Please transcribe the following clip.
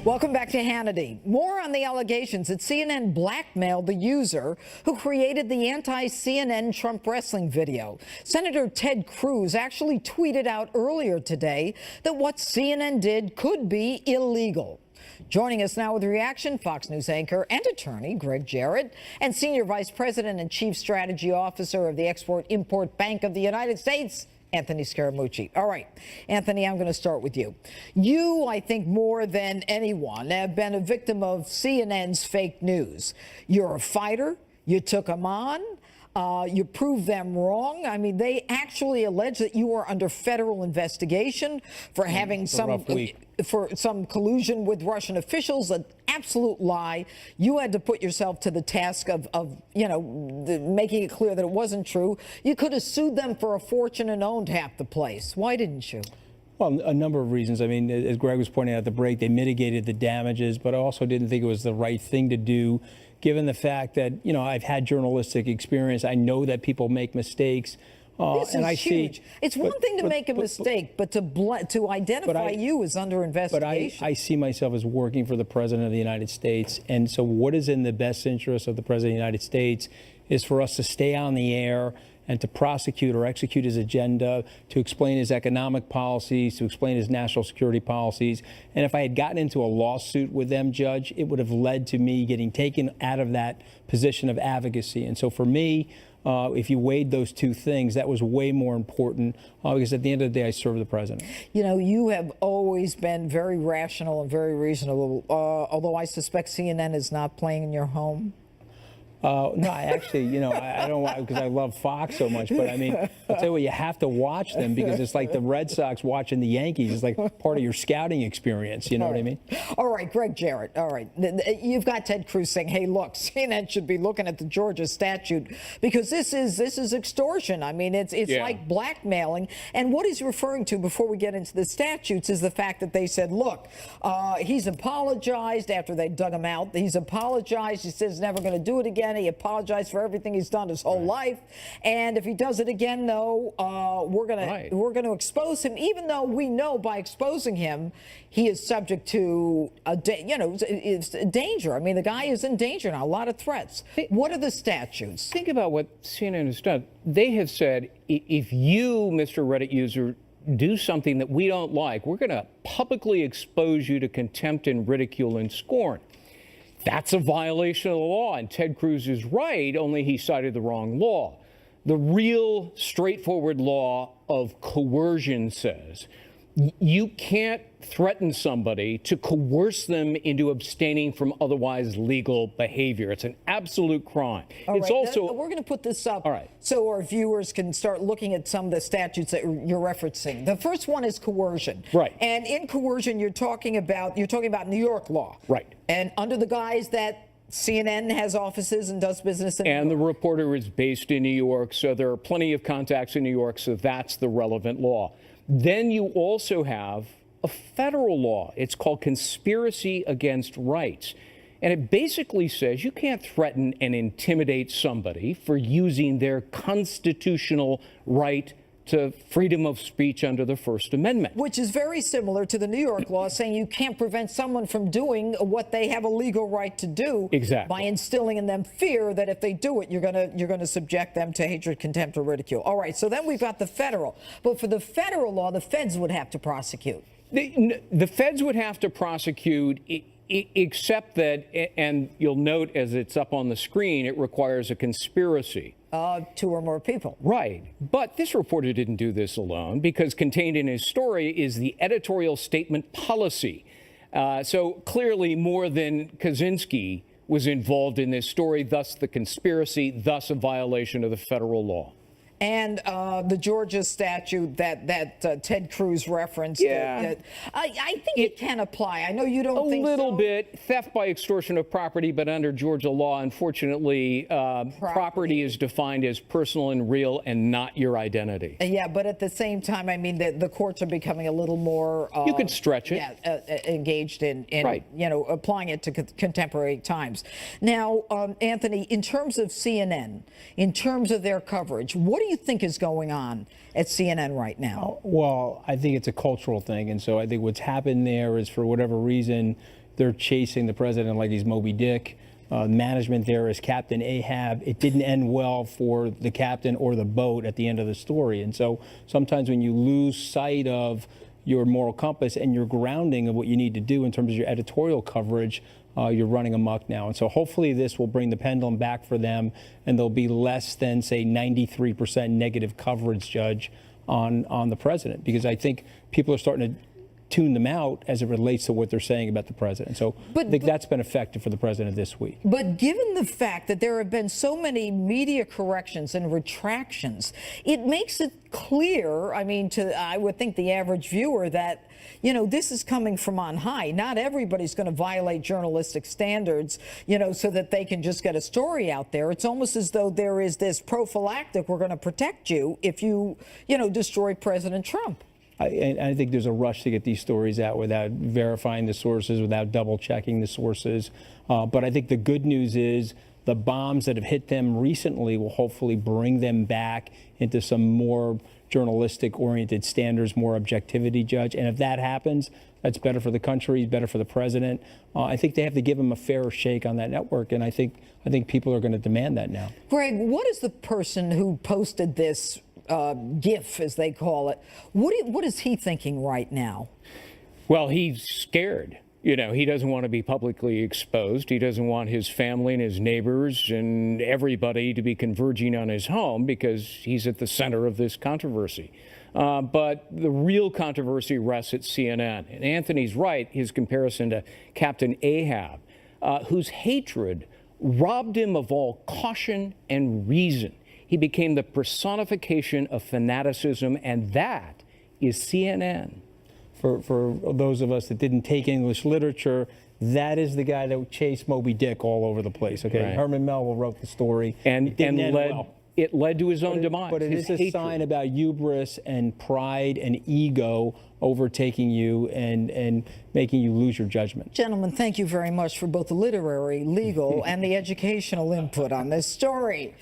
Welcome back to Hannity. More on the allegations that CNN blackmailed the user who created the anti-CNN Trump wrestling video. Senator Ted Cruz actually tweeted out earlier today that what CNN did could be illegal. Joining us now with a reaction, Fox News anchor and attorney Gregg Jarrett and Senior Vice President and Chief Strategy Officer of the Export-Import Bank of the United States, Anthony Scaramucci. All right, Anthony, I'm going to start with you. You, I think, more than anyone, have been a victim of CNN's fake news. You're a fighter. You took them on. You proved them wrong. I mean, they actually allege that you were under federal investigation for having some collusion with Russian officials. An absolute lie. You had to put yourself to the task of making it clear that it wasn't true. You could have sued them for a fortune and owned half the place. Why didn't you? Well, a number of reasons. I mean, as Greg was pointing out at the break, they mitigated the damages, but I also didn't think it was the right thing to do, given the fact that, I've had journalistic experience. I know that people make mistakes. This is huge. It's one thing to make a mistake, but to identify you as under investigation. But I see myself as working for the President of the United States. And so what is in the best interest of the President of the United States is for us to stay on the air and to prosecute or execute his agenda, to explain his economic policies, to explain his national security policies. And if I had gotten into a lawsuit with them, Judge, it would have led to me getting taken out of that position of advocacy. And so for me, if you weighed those two things, that was way more important because at the end of the day, I serve the president. You have always been very rational and very reasonable, although I suspect CNN is not playing in your home. No, I actually, I don't want, because I love Fox so much, but I mean, I'll tell you what, you have to watch them because it's like the Red Sox watching the Yankees. It's like part of your scouting experience, you know what I mean? All right, Gregg Jarrett, all right. You've got Ted Cruz saying, hey, look, CNN should be looking at the Georgia statute because this is extortion. I mean, it's like blackmailing. And what he's referring to before we get into the statutes is the fact that they said, look, he's apologized after they dug him out. He's apologized. He says he's never going to do it again. He apologized for everything he's done his whole life, and if he does it again, though, we're gonna expose him. Even though we know by exposing him, he is subject to it's danger. I mean, the guy is in danger now. A lot of threats. What are the statutes? Think about what CNN has done. They have said, if you, Mr. Reddit user, do something that we don't like, we're going to publicly expose you to contempt and ridicule and scorn. That's a violation of the law, and Ted Cruz is right, only he cited the wrong law. The real straightforward law of coercion says you can't threaten somebody to coerce them into abstaining from otherwise legal behavior. It's an absolute crime. It's also we're going to put this up so our viewers can start looking at some of the statutes that you're referencing. The first one is coercion. Right. And in coercion, you're talking about New York law. Right. And under the guise that CNN has offices and does business in New York. And the reporter is based in New York, so there are plenty of contacts in New York, so that's the relevant law. Then you also have a federal law. It's called conspiracy against rights. And it basically says you can't threaten and intimidate somebody for using their constitutional right to freedom of speech under the First Amendment. Which is very similar to the New York law saying you can't prevent someone from doing what they have a legal right to do. Exactly. By instilling in them fear that if they do it, you're gonna subject them to hatred, contempt, or ridicule. All right, so then we've got the federal. But for the federal law, the feds would have to prosecute. The feds would have to prosecute, except that, and you'll note as it's up on the screen, it requires a conspiracy. Two or more people. Right. But this reporter didn't do this alone because contained in his story is the editorial statement policy. So clearly more than Kaczynski was involved in this story, thus the conspiracy, thus a violation of the federal law. And the Georgia statute that Ted Cruz referenced. Yeah. I think it can apply. I know you don't think so. A little bit. Theft by extortion of property, but under Georgia law, unfortunately, property is defined as personal and real and not your identity. Yeah, but at the same time, I mean, the courts are becoming a little more... you could stretch it. Yeah, engaged in right. Applying it to contemporary times. Now, Anthony, in terms of CNN, in terms of their coverage, what do you think is going on at CNN right now? Well, I think it's a cultural thing. And so I think what's happened there is, for whatever reason, they're chasing the president like he's Moby Dick. Management there is Captain Ahab. It didn't end well for the captain or the boat at the end of the story. And so sometimes when you lose sight of your moral compass and your grounding of what you need to do in terms of your editorial coverage, you're running amok now. And so hopefully this will bring the pendulum back for them, and there'll be less than, say, 93% negative coverage, Judge, on the president, because I think people are starting to tune them out as it relates to what they're saying about the president. So I think that's been effective for the president this week. But given the fact that there have been so many media corrections and retractions, it makes it clear, I mean, I would think the average viewer, that, you know, this is coming from on high. Not everybody's going to violate journalistic standards, you know, so that they can just get a story out there. It's almost as though there is this prophylactic, we're going to protect you if you know, destroy President Trump. I think there's a rush to get these stories out without verifying the sources, without double checking the sources. But I think the good news is the bombs that have hit them recently will hopefully bring them back into some more journalistic oriented standards, more objectivity, Judge. And if that happens, that's better for the country, better for the president. I think they have to give him a fairer shake on that network. And I think people are going to demand that now. Greg, what is the person who posted this GIF, as they call it, what is he thinking right now? Well, he's scared. You know, he doesn't want to be publicly exposed. He doesn't want his family and his neighbors and everybody to be converging on his home because he's at the center of this controversy. But the real controversy rests at CNN. And Anthony's right, his comparison to Captain Ahab, whose hatred robbed him of all caution and reason. He became the personification of fanaticism, and that is CNN. For those of us that didn't take English literature, that is the guy that chased Moby Dick all over the place. Okay, Right. Herman Melville wrote the story, it led to his own demise. But it is a hatred. sign about hubris and pride and ego overtaking you and making you lose your judgment. Gentlemen, thank you very much for both the literary, legal, and the educational input on this story.